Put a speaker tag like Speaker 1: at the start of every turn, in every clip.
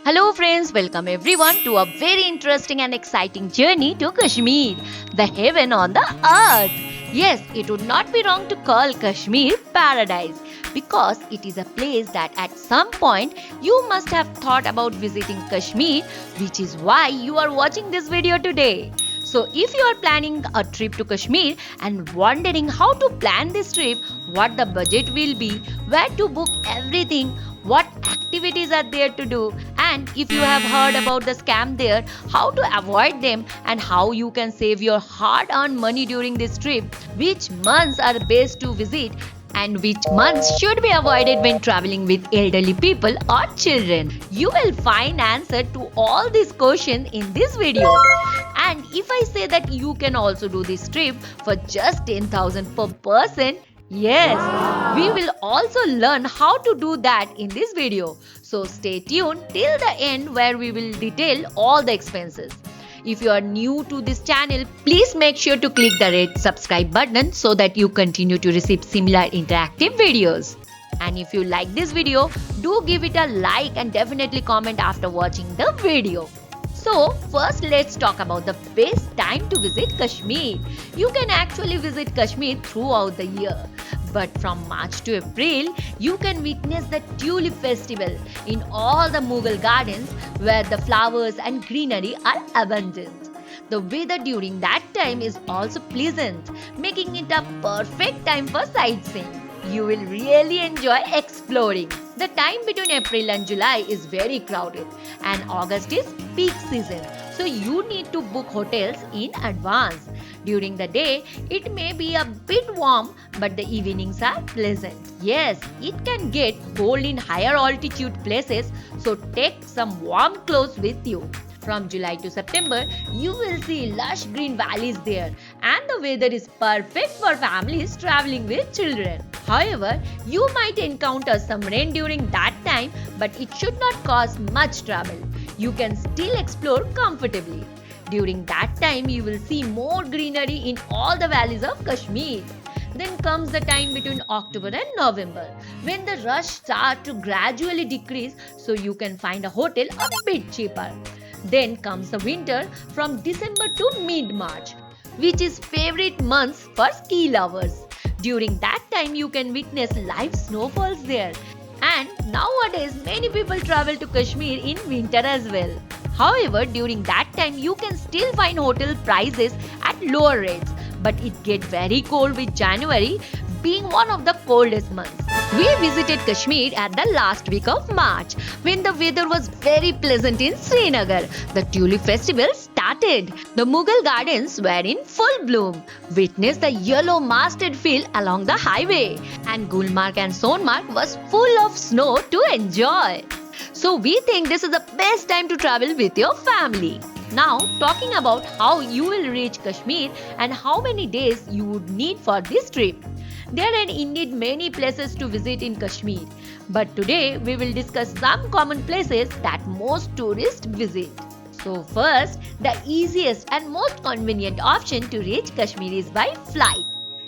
Speaker 1: Hello friends, welcome everyone to a very interesting and exciting journey to Kashmir, the heaven on the earth. Yes, it would not be wrong to call Kashmir paradise because it is a place that at some point you must have thought about visiting Kashmir, which is why you are watching this video today. So, if you are planning a trip to Kashmir and wondering how to plan this trip, what the budget will be, where to book everything, what activities are there to do, and if you have heard about the scam there, how to avoid them, and how you can save your hard earned money during this trip, which months are best to visit, and which months should be avoided when traveling with elderly people or children. You will find answer to all these questions in this video. And if I say that you can also do this trip for just 10,000 per person, yes, we will also learn how to do that in this video. So stay tuned till the end where we will detail all the expenses. If you are new to this channel, please make sure to click the red subscribe button so that you continue to receive similar interactive videos. And if you like this video, do give it a like and definitely comment after watching the video. So first let's talk about the best time to visit Kashmir. You can actually visit Kashmir throughout the year. But from March to April, you can witness the Tulip Festival in all the Mughal gardens where the flowers and greenery are abundant. The weather during that time is also pleasant, making it a perfect time for sightseeing. You will really enjoy exploring. The time between April and July is very crowded and August is peak season. So you need to book hotels in advance. During the day, it may be a bit warm, but the evenings are pleasant. Yes, it can get cold in higher altitude places, so take some warm clothes with you. From July to September, you will see lush green valleys there, and the weather is perfect for families traveling with children. However, you might encounter some rain during that time, but it should not cause much trouble. You can still explore comfortably. During that time, you will see more greenery in all the valleys of Kashmir. Then comes the time between October and November, when the rush starts to gradually decrease, so you can find a hotel a bit cheaper. Then comes the winter from December to mid-March, which is favorite months for ski lovers. During that time, you can witness live snowfalls there. And nowadays, many people travel to Kashmir in winter as well. However, during that time, you can still find hotel prices at lower rates. But it gets very cold with January being one of the coldest months. We visited Kashmir at the last week of March when the weather was very pleasant in Srinagar. The Tulip Festival started. The Mughal gardens were in full bloom. Witness the yellow mustard field along the highway. And Gulmarg and Sonmarg was full of snow to enjoy. So we think this is the best time to travel with your family. Now talking about how you will reach Kashmir and how many days you would need for this trip. There are indeed many places to visit in Kashmir, but today we will discuss some common places that most tourists visit. So first, the easiest and most convenient option to reach Kashmir is by flight.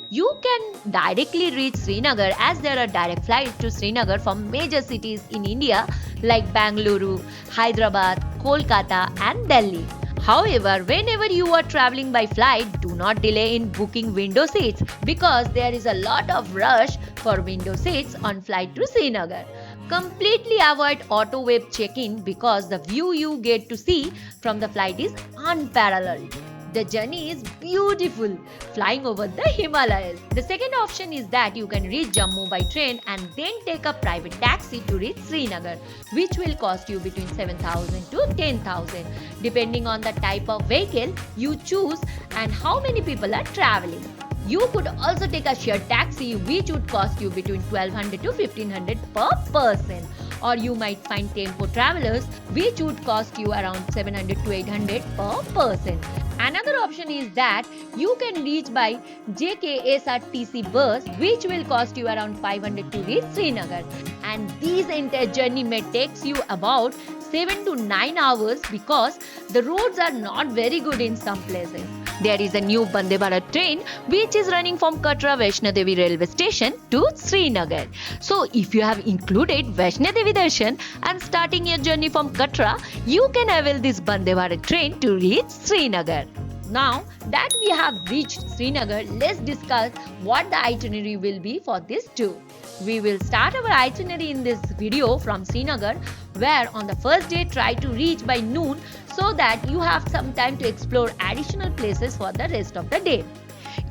Speaker 1: You can directly reach Srinagar as there are direct flights to Srinagar from major cities in India like Bangalore, Hyderabad, Kolkata and Delhi. However, whenever you are traveling by flight, do not delay in booking window seats because there is a lot of rush for window seats on flight to Srinagar. Completely avoid auto web check-in because the view you get to see from the flight is unparalleled. The journey is beautiful, flying over the Himalayas. The second option is that you can reach Jammu by train and then take a private taxi to reach Srinagar, which will cost you between 7,000 to 10,000, depending on the type of vehicle you choose and how many people are traveling. You could also take a shared taxi, which would cost you between 1,200 to 1,500 per person. Or you might find tempo travelers, which would cost you around 700 to 800 per person. Another option is that you can reach by JKSRTC bus, which will cost you around 500 to reach Srinagar. And this entire journey may take you about 7 to 9 hours because the roads are not very good in some places. There is a new Vande Bharat train which is running from Katra Vaishno Devi railway station to Srinagar. So if you have included Vaishno Devi Darshan and starting your journey from Katra, you can avail this Vande Bharat train to reach Srinagar. Now that we have reached Srinagar, let's discuss what the itinerary will be for this tour. We will start our itinerary in this video from Srinagar, where on the first day try to reach by noon so that you have some time to explore additional places for the rest of the day.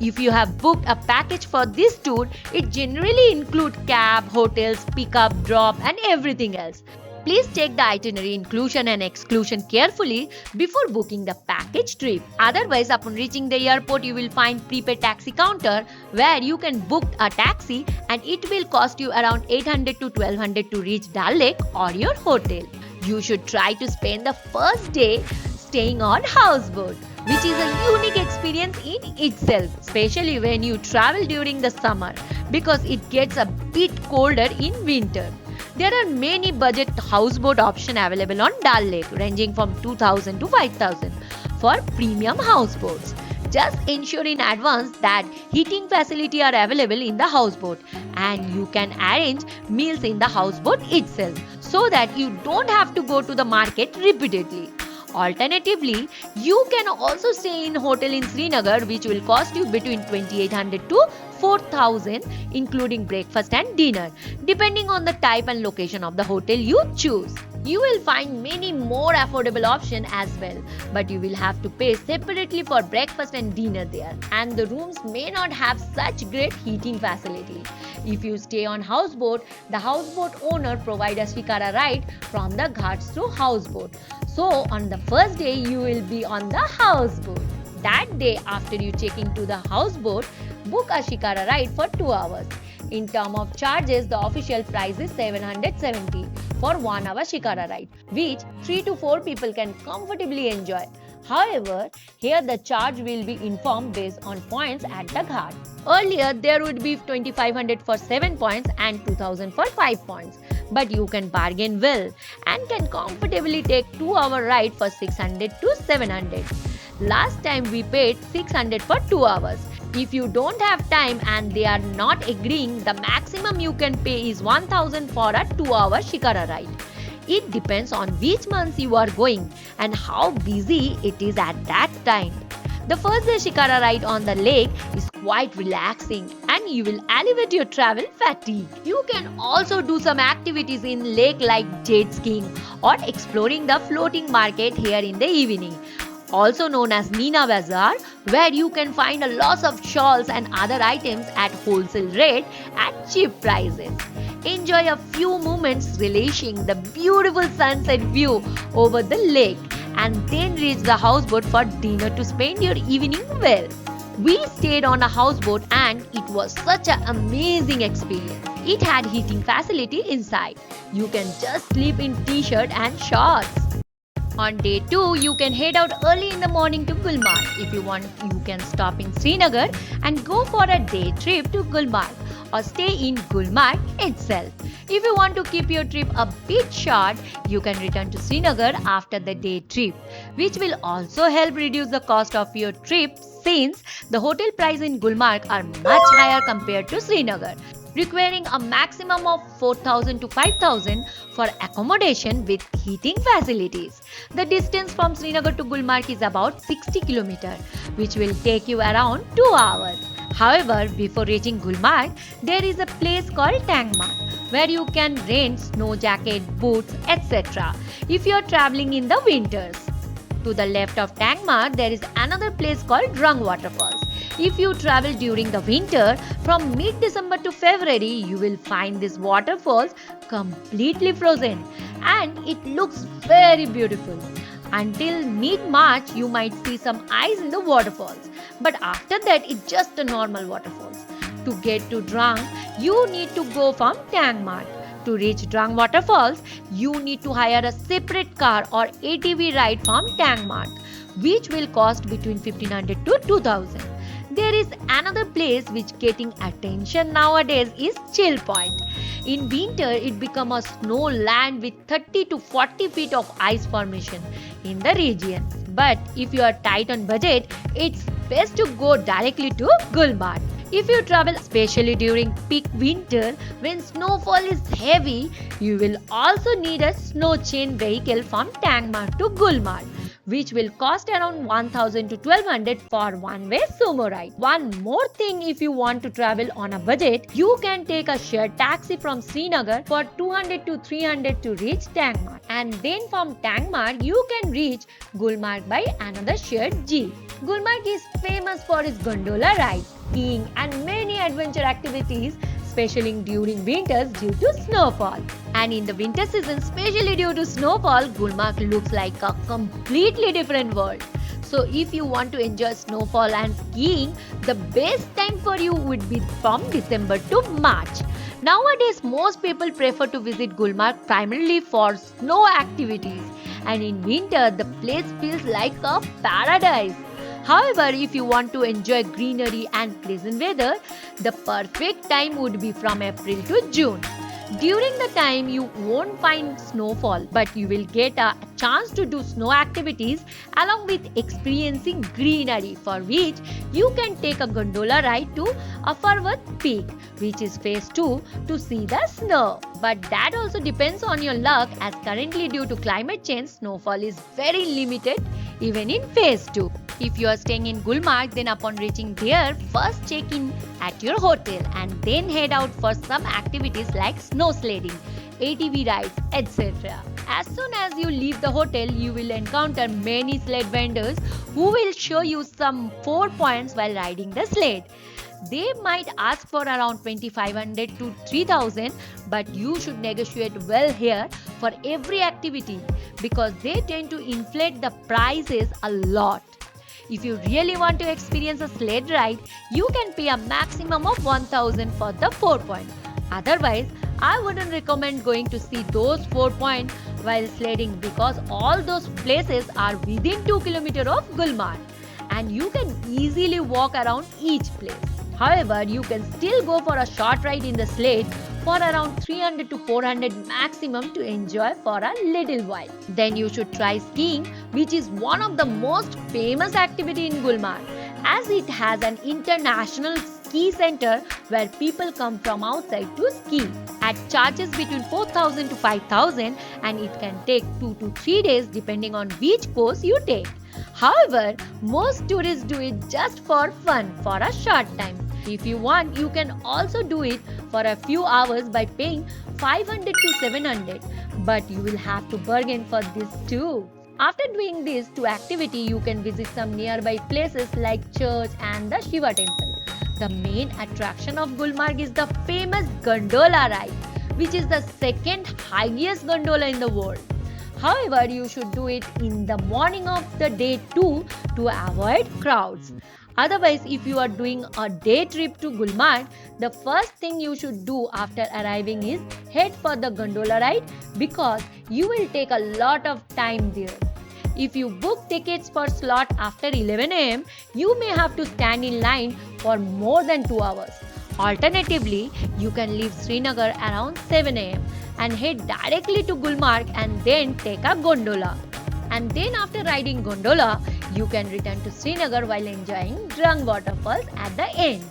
Speaker 1: If you have booked a package for this tour, it generally includes cab, hotels, pickup, drop and everything else. Please check the itinerary inclusion and exclusion carefully before booking the package trip. Otherwise, upon reaching the airport, you will find prepaid taxi counter where you can book a taxi and it will cost you around 800 to 1200 to reach Dal Lake or your hotel. You should try to spend the first day staying on houseboat, which is a unique experience in itself, especially when you travel during the summer because it gets a bit colder in winter. There are many budget houseboat options available on Dal Lake, ranging from 2000 to 5000 for premium houseboats. Just ensure in advance that heating facility are available in the houseboat and you can arrange meals in the houseboat itself so that you don't have to go to the market repeatedly. Alternatively, you can also stay in hotel in Srinagar, which will cost you between 2800 to 4000 including breakfast and dinner, depending on the type and location of the hotel you choose. You will find many more affordable options as well, but you will have to pay separately for breakfast and dinner there, and the rooms may not have such great heating facility. If you stay on houseboat, the houseboat owner provides a shikara ride from the ghats to houseboat. So on the first day you will be on the houseboat. That day after you check into the houseboat, book a shikara ride for 2 hours. In terms of charges, the official price is 770 for 1 hour shikara ride, which 3 to 4 people can comfortably enjoy. However, here the charge will be informed based on points at the ghat. Earlier, there would be 2500 for 7 points and 2000 for 5 points. But you can bargain well and can comfortably take 2-hour ride for 600 to 700. Last time we paid 600 for 2 hours. If you don't have time and they are not agreeing, the maximum you can pay is 1000 for a 2-hour shikara ride. It depends on which months you are going and how busy it is at that time. The first day shikara ride on the lake is quite relaxing and you will alleviate your travel fatigue. You can also do some activities in lake like jet skiing or exploring the floating market here in the evening, also known as Meena Bazaar, where you can find a lot of shawls and other items at wholesale rate at cheap prices. Enjoy a few moments relishing the beautiful sunset view over the lake and then reach the houseboat for dinner to spend your evening well. We stayed on a houseboat and it was such an amazing experience. It had heating facility inside. You can just sleep in t-shirt and shorts. On day 2, you can head out early in the morning to Gulmarg. If you want, you can stop in Srinagar and go for a day trip to Gulmarg or stay in Gulmarg itself. If you want to keep your trip a bit short, you can return to Srinagar after the day trip, which will also help reduce the cost of your trip since the hotel price in Gulmarg are much higher compared to Srinagar, requiring a maximum of 4000 to 5000 for accommodation with heating facilities. The distance from Srinagar to Gulmarg is about 60 km, which will take you around 2 hours. However, before reaching Gulmarg, there is a place called Tangmarg where you can rent snow jacket, boots, etc. if you are traveling in the winters. To the left of Tangmarg, there is another place called Rang Waterfalls. If you travel during the winter, from mid-December to February, you will find these waterfalls completely frozen and it looks very beautiful. Until mid-March, you might see some ice in the waterfalls, but after that, it's just a normal waterfalls. To get to Drang, you need to go from Tangmarg. To reach Drang Waterfalls, you need to hire a separate car or ATV ride from Tangmarg, which will cost between 1500 to 2000. There is another place which getting attention nowadays is Chill Point. In winter, it becomes a snow land with 30 to 40 feet of ice formation in the region. But if you are tight on budget, it's best to go directly to Gulmarg. If you travel especially during peak winter when snowfall is heavy, you will also need a snow chain vehicle from Tangmarg to Gulmarg, which will cost around 1000 to 1200 for one-way sumo ride. One more thing, if you want to travel on a budget, you can take a shared taxi from Srinagar for 200 to 300 to reach Tangmarg. And then from Tangmarg, you can reach Gulmarg by another shared jeep. Gulmarg is famous for its gondola rides, skiing and many adventure activities, especially during winters due to snowfall. And in the winter season, especially due to snowfall, Gulmarg looks like a completely different world. So if you want to enjoy snowfall and skiing, the best time for you would be from December to March. Nowadays, most people prefer to visit Gulmarg primarily for snow activities, and in winter, the place feels like a paradise. However, if you want to enjoy greenery and pleasant weather, the perfect time would be from April to June. During the time, you won't find snowfall, but you will get a chance to do snow activities along with experiencing greenery, for which you can take a gondola ride to Afarvat Peak, which is phase 2, to see the snow. But that also depends on your luck, as currently due to climate change, snowfall is very limited even in phase 2. If you are staying in Gulmarg, then upon reaching there, first check in at your hotel and then head out for some activities like snow sledding, ATV rides, etc. As soon as you leave the hotel, you will encounter many sled vendors who will show you some 4 points while riding the sled. They might ask for around 2500 to 3000, but you should negotiate well here for every activity because they tend to inflate the prices a lot. If you really want to experience a sled ride, you can pay a maximum of 1000 for the 4 points. Otherwise, I wouldn't recommend going to see those 4 points while sledding because all those places are within 2 km of Gulmarg and you can easily walk around each place. However, you can still go for a short ride in the sled for around 300 to 400 maximum to enjoy for a little while. Then you should try skiing, which is one of the most famous activity in Gulmarg, as it has an international ski center where people come from outside to ski at charges between 4000 to 5000, and it can take 2 to 3 days depending on which course you take. However, most tourists do it just for fun for a short time. If you want, you can also do it for a few hours by paying 500 to 700, but you will have to bargain for this too. After doing these two activities, you can visit some nearby places like church and the Shiva temple. The main attraction of Gulmarg is the famous gondola ride, which is the second highest gondola in the world. However, you should do it in the morning of the day too to avoid crowds. Otherwise, if you are doing a day trip to Gulmarg, the first thing you should do after arriving is head for the gondola ride because you will take a lot of time there. If you book tickets for slot after 11 am, you may have to stand in line for more than 2 hours. Alternatively, you can leave Srinagar around 7 am and head directly to Gulmarg and then take a gondola. And then after riding gondola, you can return to Srinagar while enjoying Drang waterfalls at the end.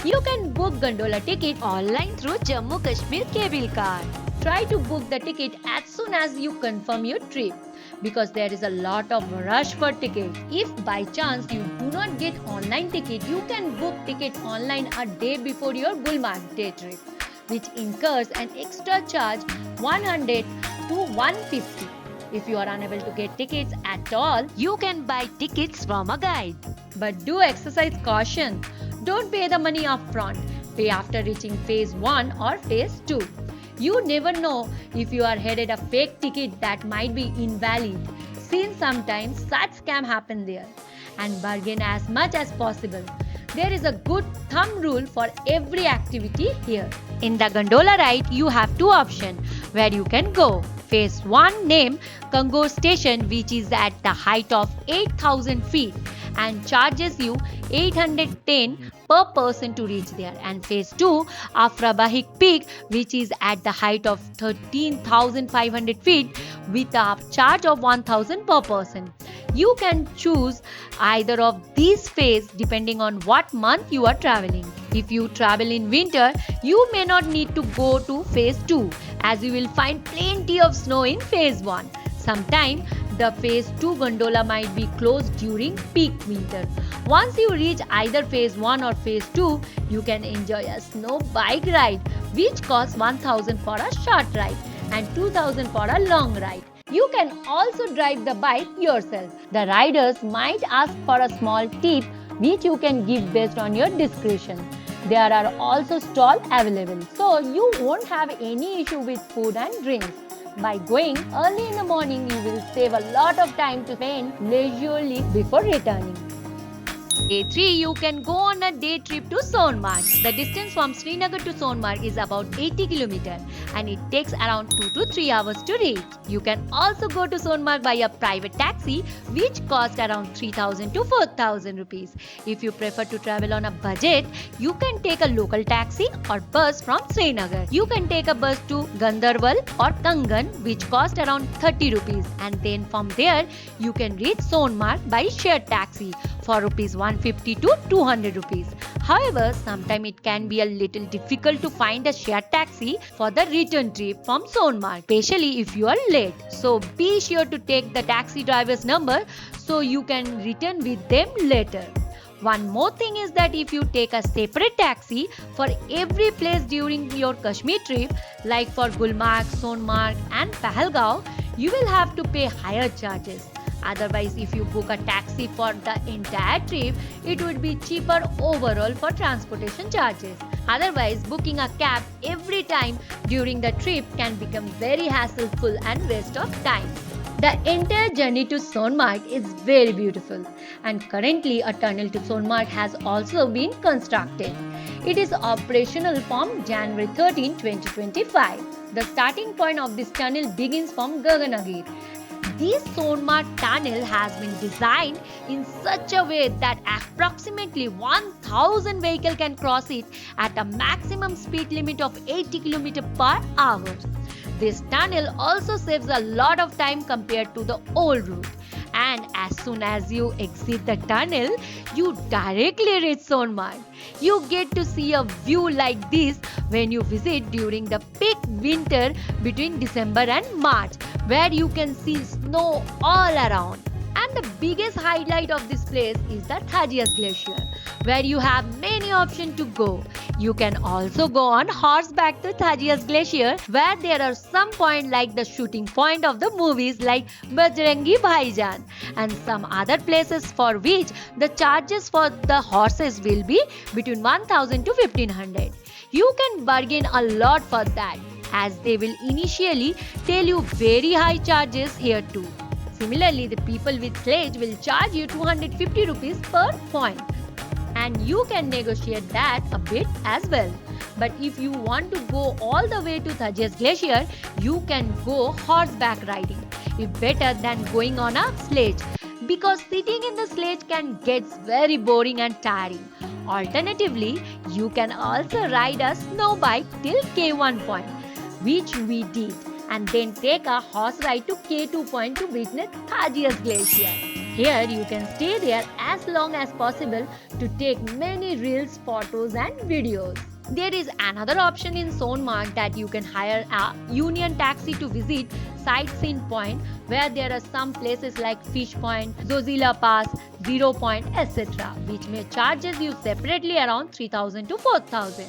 Speaker 1: You can book gondola ticket online through Jammu Kashmir cable car. Try to book the ticket as soon as you confirm your trip because there is a lot of rush for tickets. If by chance you do not get online ticket, you can book ticket online a day before your Gulmarg day trip, which incurs an extra charge 100 to 150. If you are unable to get tickets at all, you can buy tickets from a guide. But do exercise caution. Don't pay the money upfront. Pay after reaching phase 1 or phase 2. You never know if you are headed a fake ticket that might be invalid, since sometimes such scam happen there. And bargain as much as possible. There is a good thumb rule for every activity here. In the gondola ride, you have two options where you can go. Phase 1 named Kangor Station, which is at the height of 8000 feet and charges you 810 per person to reach there. And phase 2, Afrabahik Peak, which is at the height of 13,500 feet with a charge of 1000 per person. You can choose either of these phases depending on what month you are traveling. If you travel in winter, you may not need to go to phase 2 as you will find plenty of snow in phase 1. Sometimes the phase 2 gondola might be closed during peak winter. Once you reach either phase 1 or phase 2, you can enjoy a snow bike ride which costs 1000 for a short ride and 2000 for a long ride. You can also drive the bike yourself. The riders might ask for a small tip which you can give based on your discretion. There are also stalls available, so you won't have any issue with food and drinks. By going early in the morning, you will save a lot of time to spend leisurely before returning. Day 3, you can go on a day trip to Sonmarg. The distance from Srinagar to Sonmarg is about 80 km and it takes around 2 to 3 hours to reach. You can also go to Sonmarg by a private taxi which costs around 3000 to 4000 rupees. If you prefer to travel on a budget, you can take a local taxi or bus from Srinagar. You can take a bus to Gandarbal or Kangan which costs around 30 rupees and then from there you can reach Sonmarg by shared taxi for rupees 150 to 200 rupees. However, sometimes it can be a little difficult to find a shared taxi for the return trip from Sonmarg, especially if you are late. So be sure to take the taxi driver's number so you can return with them later. One more thing is that if you take a separate taxi for every place during your Kashmir trip, like for Gulmarg, Sonmarg and Pahalgam, you will have to pay higher charges. Otherwise, if you book a taxi for the entire trip, it would be cheaper overall for transportation charges. Otherwise, booking a cab every time during the trip can become very hassle-full and waste of time. The entire journey to Sonmarg is very beautiful and currently a tunnel to Sonmarg has also been constructed. It is operational from January 13, 2025. The starting point of this tunnel begins from Gaganagir. This Sonmarg tunnel has been designed in such a way that approximately 1000 vehicles can cross it at a maximum speed limit of 80 km per hour. This tunnel also saves a lot of time compared to the old route. And as soon as you exit the tunnel, you directly reach Sonmarg. You get to see a view like this when you visit during the peak winter between December and March, where you can see snow all around. And the biggest highlight of this place is the Thajias Glacier, where you have many options to go. You can also go on horseback to Thajias Glacier, where there are some points like the shooting point of the movies like Bajrangi Bhaijaan and some other places for which the charges for the horses will be between 1000 to 1500. You can bargain a lot for that, as they will initially tell you very high charges here too. Similarly, the people with sledge will charge you 250 rupees per point, and you can negotiate that a bit as well. But if you want to go all the way to Thajias Glacier, you can go horseback riding. It's better than going on a sledge because sitting in the sledge can get very boring and tiring. Alternatively, you can also ride a snow bike till K1 point, which we did, and then take a horse ride to K2 point to witness Thajias Glacier. Here you can stay there as long as possible to take many reels, photos and videos. There is another option in Sonmarg that you can hire a union taxi to visit sightseeing point, where there are some places like Fish Point, Zozila Pass, Zero Point, etc., which may charges you separately around 3000 to 4000.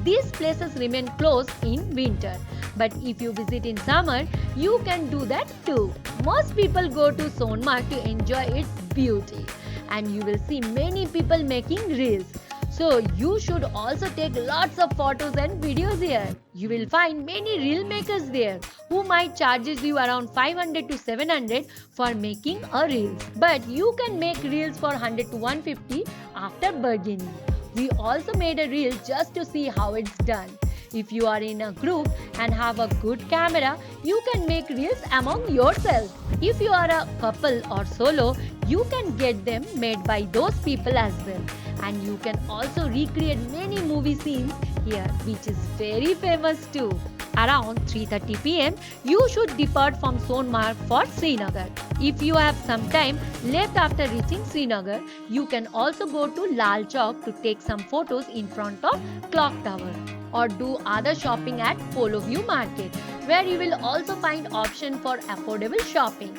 Speaker 1: These places remain closed in winter, but if you visit in summer, you can do that too. Most people go to Sonmarg to enjoy its beauty, and you will see many people making reels. So you should also take lots of photos and videos here. You will find many reel makers there who might charges you around 500 to 700 for making a reel. But you can make reels for 100 to 150 after bargaining. We also made a reel just to see how it's done. If you are in a group and have a good camera, you can make reels among yourselves. If you are a couple or solo, you can get them made by those people as well. And you can also recreate many movie scenes here, which is very famous too. Around 3:30 pm, you should depart from Sonmarg for Srinagar. If you have some time left after reaching Srinagar, you can also go to Lal Chowk to take some photos in front of Clock Tower or do other shopping at Polo View Market, where you will also find option for affordable shopping.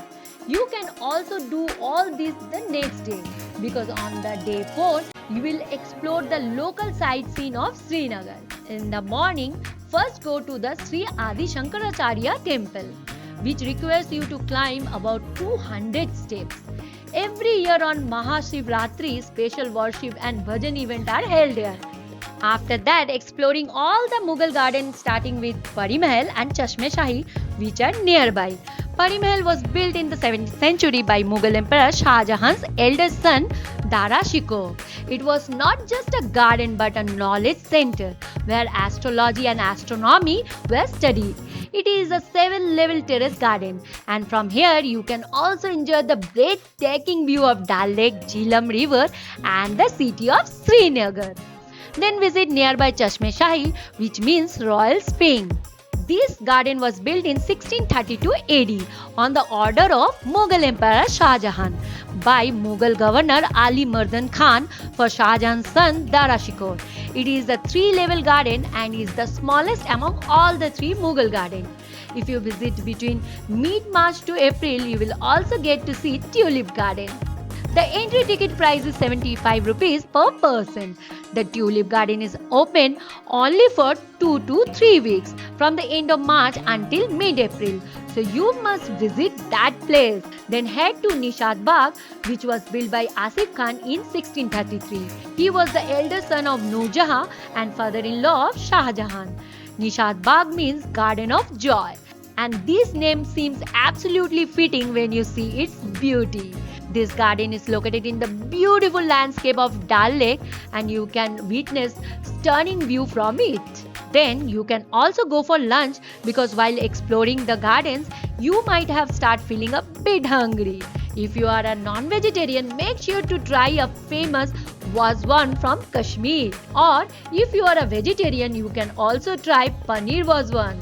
Speaker 1: You can also do all this the next day, because on the day 4 you will explore the local sightseeing of Srinagar. In the morning, first go to the Sri Adi Shankaracharya temple, which requires you to climb about 200 steps. Every year on Mahashivratri, special worship and bhajan event are held here. After that, exploring all the Mughal gardens starting with Pari Mahal and Chashme Shahi, which are nearby. Pari Mahal was built in the 7th century by Mughal Emperor Shah Jahan's eldest son Dara Shikoh. It was not just a garden but a knowledge center where astrology and astronomy were studied. It is a 7-level terrace garden, and from here you can also enjoy the breathtaking view of Dal Lake, Jhelum River and the city of Srinagar. Then visit nearby Chashme Shahi, which means Royal Spring. This garden was built in 1632 AD on the order of Mughal Emperor Shah Jahan by Mughal Governor Ali Mardan Khan for Shah Jahan's son Dara Shikoh. It is a 3-level garden and is the smallest among all the 3 Mughal gardens. If you visit between mid-March to April, you will also get to see Tulip Garden. The entry ticket price is 75 rupees per person. The Tulip Garden is open only for 2 to 3 weeks from the end of March until mid-April. So you must visit that place. Then head to Nishad Bagh, which was built by Asif Khan in 1633. He was the elder son of Noor Jahan and father-in-law of Shah Jahan. Nishad Bagh means Garden of Joy, and this name seems absolutely fitting when you see its beauty. This garden is located in the beautiful landscape of Dal Lake, and you can witness stunning view from it. Then you can also go for lunch, because while exploring the gardens, you might have start feeling a bit hungry. If you are a non-vegetarian, make sure to try a famous Wazwan from Kashmir. Or if you are a vegetarian, you can also try Paneer Wazwan.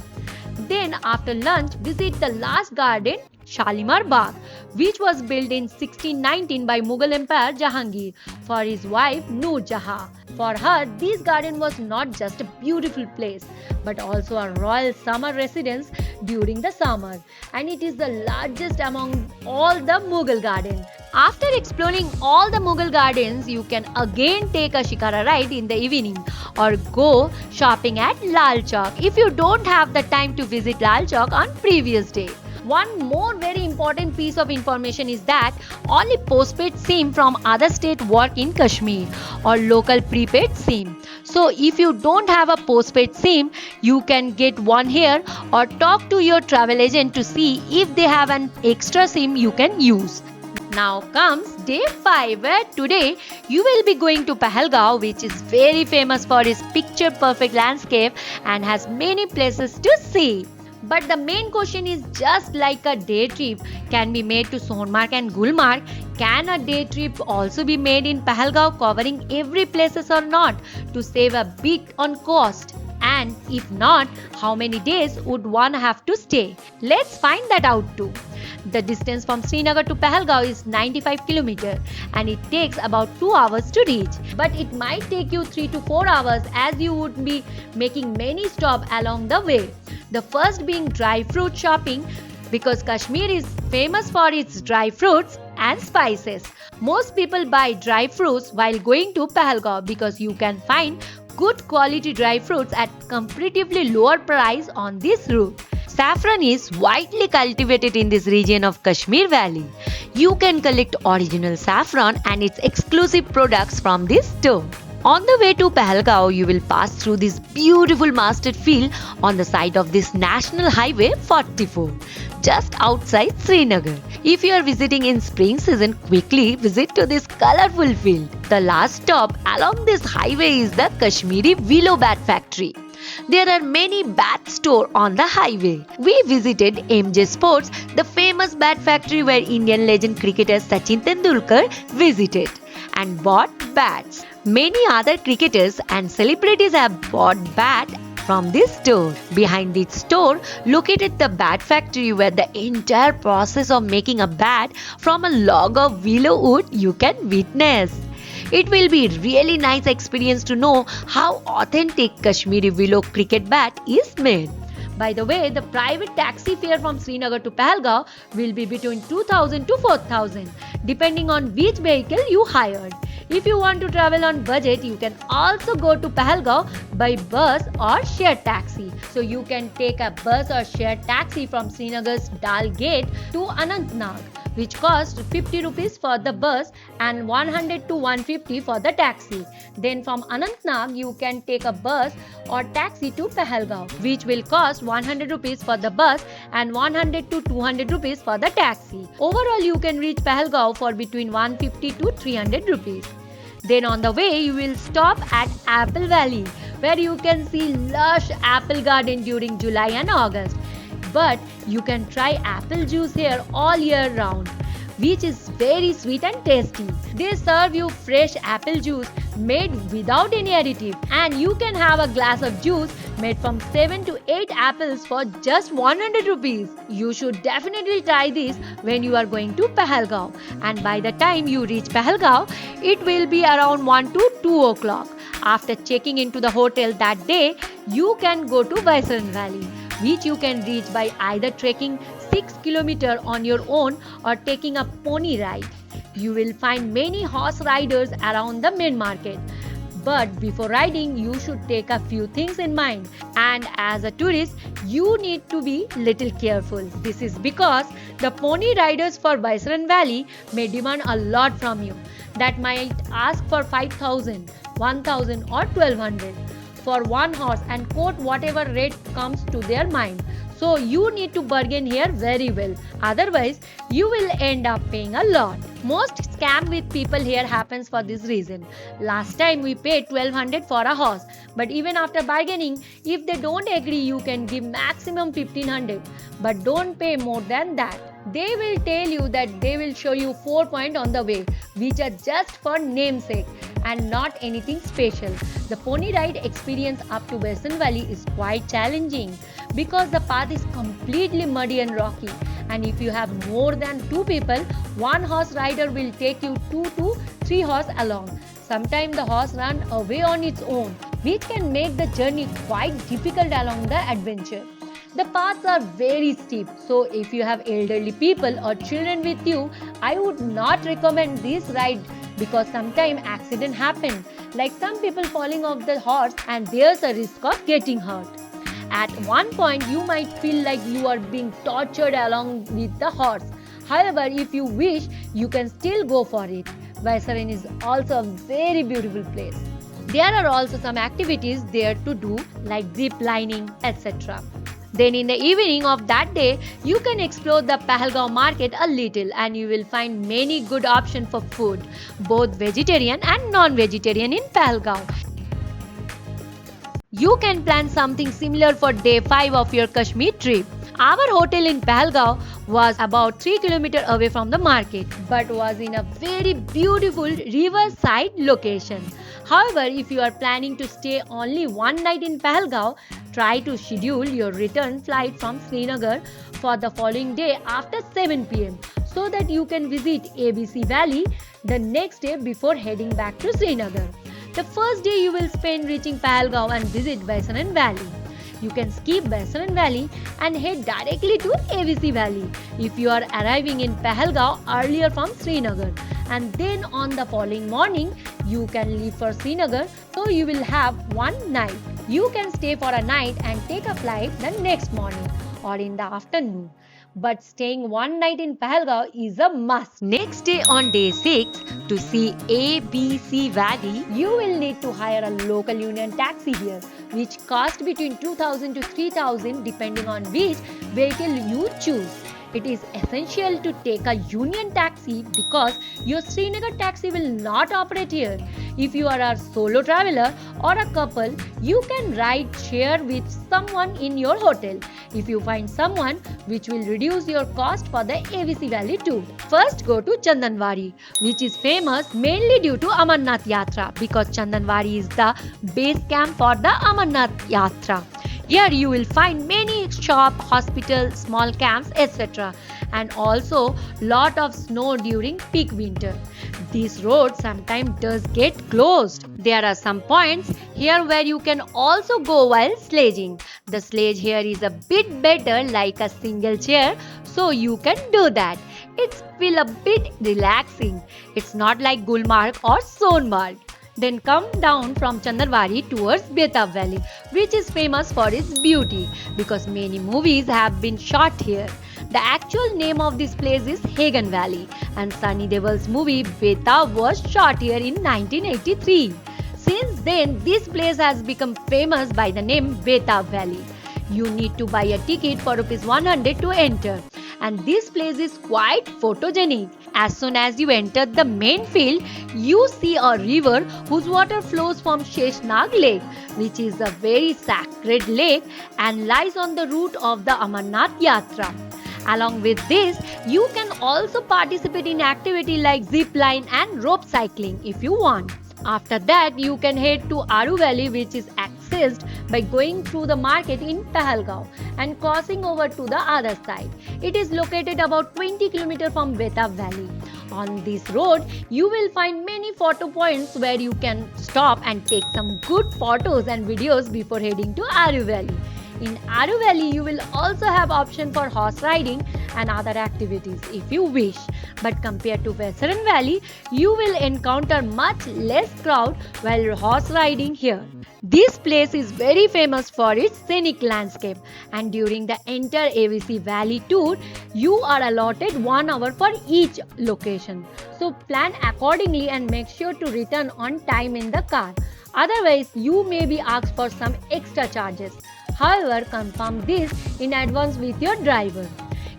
Speaker 1: Then after lunch, visit the last garden, Shalimar Bagh, which was built in 1619 by Mughal Emperor Jahangir for his wife Noor Jahan. For her, this garden was not just a beautiful place but also a royal summer residence during the summer, and it is the largest among all the Mughal gardens. After exploring all the Mughal gardens, you can again take a shikara ride in the evening or go shopping at Lal Chowk if you don't have the time to visit Lal Chowk on previous day. One more very important piece of information is that only postpaid SIM from other state work in Kashmir or local prepaid SIM. So if you don't have a postpaid SIM, you can get one here or talk to your travel agent to see if they have an extra SIM you can use. Now comes day 5, where today you will be going to Pahalgam, which is very famous for its picture perfect landscape and has many places to see. But the main question is, just like a day trip can be made to Sonmarg and Gulmarg, can a day trip also be made in Pahalgam covering every places or not to save a bit on cost? And if not, how many days would one have to stay? Let's find that out too. The distance from Srinagar to Pahalgam is 95 km and it takes about 2 hours to reach. But it might take you 3 to 4 hours as you would be making many stops along the way. The first being dry fruit shopping, because Kashmir is famous for its dry fruits and spices. Most people buy dry fruits while going to Pahalgam because you can find good quality dry fruits at comparatively lower price on this route. Saffron is widely cultivated in this region of Kashmir Valley. You can collect original saffron and its exclusive products from this store. On the way to Pahalgam, you will pass through this beautiful mustard field on the side of this National Highway 44, just outside Srinagar. If you are visiting in spring season, quickly visit to this colorful field. The last stop along this highway is the Kashmiri Willow Bat Factory. There are many bat stores on the highway. We visited MJ Sports, the famous bat factory where Indian legend cricketer Sachin Tendulkar visited and bought bats. Many other cricketers and celebrities have bought bats from this store. Behind this store, located the bat factory where the entire process of making a bat from a log of willow wood you can witness. It will be really nice experience to know how authentic Kashmiri willow cricket bat is made. By the way, the private taxi fare from Srinagar to Pahalgam will be between 2000 to 4000 depending on which vehicle you hired. If you want to travel on budget, you can also go to Pahalgam by bus or shared taxi. So you can take a bus or shared taxi from Srinagar's Dal Gate to Anantnag, which costs 50 rupees for the bus and 100 to 150 for the taxi. Then from Anantnag, you can take a bus or taxi to Pahalgam, which will cost 100 rupees for the bus and 100 to 200 rupees for the taxi. Overall, you can reach Pahalgam for between 150 to 300 rupees. Then on the way, you will stop at Apple Valley, where you can see lush apple garden during July and August. But you can try apple juice here all year round, which is very sweet and tasty. They serve you fresh apple juice made without any additive, and you can have a glass of juice made from 7 to 8 apples for just 100 rupees. You should definitely try this when you are going to Pahalgam, and by the time you reach Pahalgam, it will be around 1 to 2 o'clock. After checking into the hotel that day, you can go to Vaisran Valley, which you can reach by either trekking 6 km on your own or taking a pony ride. You will find many horse riders around the main market. But before riding, you should take a few things in mind. And as a tourist, you need to be little careful. This is because the pony riders for Vaisran Valley may demand a lot from you. That might ask for 5000, 1000 or 1200 for one horse and quote whatever rate comes to their mind. So you need to bargain here very well. Otherwise, you will end up paying a lot. Most scam with people here happens for this reason. Last time we paid 1200 for a horse, but even after bargaining, if they don't agree, you can give maximum 1500, but don't pay more than that. They will tell you that they will show you 4 points on the way, which are just for namesake and not anything special. The pony ride experience up to Basin Valley is quite challenging because the path is completely muddy and rocky, and if you have more than 2 people, one horse rider will take you 2 to 3 horse along. Sometimes the horse runs away on its own, which can make the journey quite difficult along the adventure. The paths are very steep, so if you have elderly people or children with you, I would not recommend this ride because sometimes accident happen, like some people falling off the horse and there's a risk of getting hurt. At one point, you might feel like you are being tortured along with the horse. However, if you wish, you can still go for it. Vaisran is also a very beautiful place. There are also some activities there to do like zip lining, etc. Then in the evening of that day, you can explore the Pahalgam market a little and you will find many good options for food, both vegetarian and non-vegetarian in Pahalgam. You can plan something similar for day 5 of your Kashmir trip. Our hotel in Pahalgam was about 3 km away from the market but was in a very beautiful riverside location. However, if you are planning to stay only one night in Pahalgam, try to schedule your return flight from Srinagar for the following day after 7 pm so that you can visit ABC Valley the next day before heading back to Srinagar. The first day you will spend reaching Pahalgam and visit Vaisran Valley. You can skip Vaisran Valley and head directly to ABC Valley if you are arriving in Pahalgam earlier from Srinagar, and then on the following morning you can leave for Srinagar, so you will have one night. You can stay for a night and take a flight the next morning or in the afternoon. But staying one night in Pahalgam is a must. Next day on day 6, to see ABC Valley, you will need to hire a local union taxi here, which cost between 2000 to 3000 depending on which vehicle you choose. It is essential to take a union taxi because your Srinagar taxi will not operate here. If you are a solo traveler or a couple, you can ride share with someone in your hotel. If you find someone, which will reduce your cost for the AVC Valley tour. First, go to Chandanwadi, which is famous mainly due to Amarnath Yatra because Chandanwadi is the base camp for the Amarnath Yatra. Here you will find many shop, hospital, small camps, etc. and also lot of snow during peak winter. This road sometimes does get closed. There are some points here where you can also go while sledging. The sledge here is a bit better like a single chair, so you can do that. It's feel a bit relaxing. It's not like Gulmarg or Sonmarg. Then come down from Chandanwadi towards Betab Valley, which is famous for its beauty because many movies have been shot here. The actual name of this place is Hagen Valley and Sunny Deol's movie Betab was shot here in 1983. Since then, this place has become famous by the name Betab Valley. You need to buy a ticket for ₹100 to enter. And this place is quite photogenic. As soon as you enter the main field, you see a river whose water flows from Seshnag Lake, which is a very sacred lake and lies on the route of the Amarnath Yatra. Along with this, you can also participate in activity like zip line and rope cycling if you want. After that, you can head to Aru Valley, which is accessed by going through the market in Pahalgam and crossing over to the other side. It is located about 20 km from Betab Valley. On this road, you will find many photo points where you can stop and take some good photos and videos before heading to Aru Valley. In Aru Valley, you will also have option for horse riding and other activities if you wish. But compared to Western Valley, you will encounter much less crowd while horse riding here. This place is very famous for its scenic landscape and during the entire AVC Valley tour, you are allotted 1 hour for each location. So plan accordingly and make sure to return on time in the car. Otherwise, you may be asked for some extra charges. However, confirm this in advance with your driver.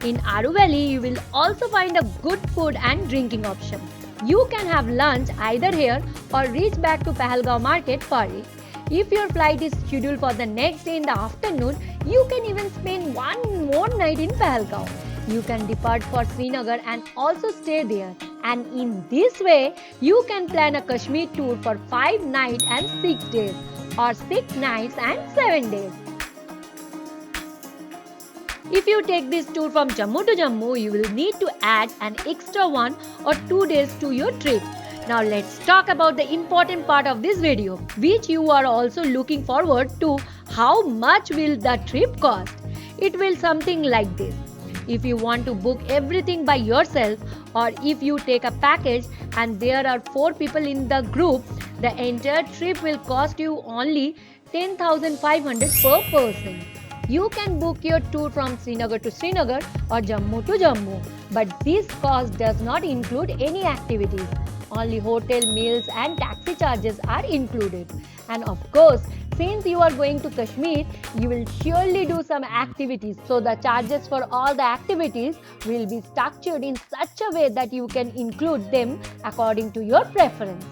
Speaker 1: In Aru Valley, you will also find a good food and drinking option. You can have lunch either here or reach back to Pahalgam market for it. If your flight is scheduled for the next day in the afternoon, you can even spend one more night in Pahalgam. You can depart for Srinagar and also stay there. And in this way, you can plan a Kashmir tour for 5 nights and 6 days or 6 nights and 7 days. If you take this tour from Jammu to Jammu, you will need to add an extra 1 or 2 days to your trip. Now let's talk about the important part of this video, which you are also looking forward to. How much will the trip cost? It will something like this. If you want to book everything by yourself or if you take a package and there are 4 people in the group, the entire trip will cost you only 10,500 per person. You can book your tour from Srinagar to Srinagar or Jammu to Jammu, but this cost does not include any activities. Only hotel, meals and taxi charges are included. And of course, since you are going to Kashmir, you will surely do some activities. So the charges for all the activities will be structured in such a way that you can include them according to your preference.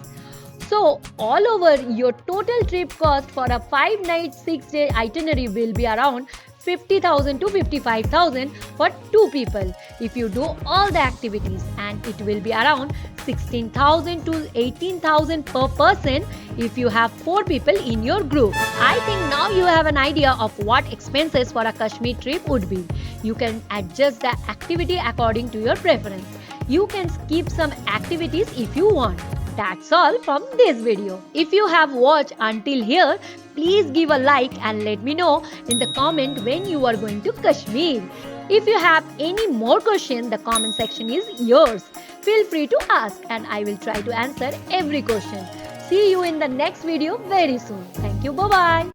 Speaker 1: So all over, your total trip cost for a 5 night 6 day itinerary will be around 50,000 to 55,000 for 2 people if you do all the activities, and it will be around 16,000 to 18,000 per person if you have 4 people in your group. I think now you have an idea of what expenses for a Kashmir trip would be. You can adjust the activity according to your preference. You can skip some activities if you want. That's all from this video. If you have watched until here, please give a like and let me know in the comment when you are going to Kashmir. If you have any more questions, the comment section is yours. Feel free to ask and I will try to answer every question. See you in the next video very soon. Thank you. Bye-bye.